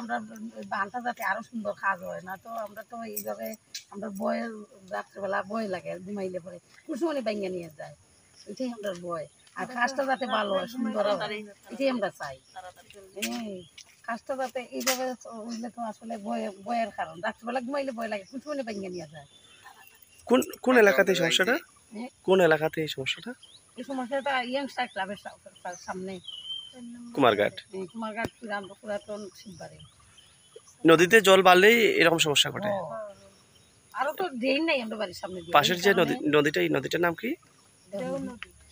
আমরা ওই বানটা যাতে আরো সুন্দর কাজ হয়, না তো আমরা তো এইভাবে আমরা বয়ের রাত্রেবেলা বয় লাগে ঘুমাইলে পরে কুসুমনি বাইঙ্গা নিয়ে যায়, এটাই আমরা বয়। আর কাজটা যাতে ভালো হয় সুন্দর হয় এটাই আমরা চাই। কাজটা যাতে এইভাবে হইলে তো আসলে বয়ের কারণ রাত্রেবেলা ঘুমাইলে ভয় লাগে কুসুমনি বাইঙ্গা নিয়ে যায়। কোন কোন এলাকাতে এই সমস্যাটা? কোন এলাকাতে এই সমস্যাটা? এই সমস্যাটা ইয়াংস্টার ক্লাবের সামনে কুমারঘাট। কুমারঘাট পুরাতন শিববাড়ি। নদীতে জল বাড়লেই এরকম সমস্যা ঘটে। আরো তো ড্রেন নাই আমাদের বাড়ির সামনে দিয়ে। পাশের যে নদীটা, এই নদীটার নাম কি?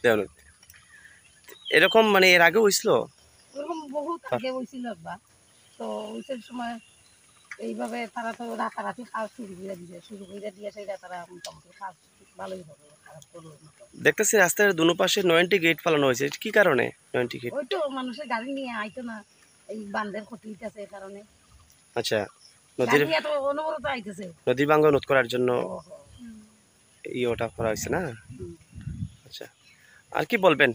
দেওনদী। এরকম মানে এর আগে হয়েছিল? এরকম বহুত আগে হয়েছিল একবার। তো ওইসব সময় এইভাবে তারা তো রাতারাতি কাজ শুরু করে দিয়ে সেইটা তারা মোটামুটি কাজ ভালোই হবে, খারাপ করবে না। দেখতেছি রাস্তার দুনো পাশে 9টি গেট ফালানো হয়েছে, কি কারণে 9টি গেট? ওই তো মানুষের গাড়ি নিয়ে আইতো না, এই বান্ধের ক্ষতি হইতেছে এই কারণে। আচ্ছা, নদীর অনবরত আইতেছে, নদী ভাঙ্গন রোধ করার জন্য ওটা করা হয়েছে না? আচ্ছা, আর কি বলবেন?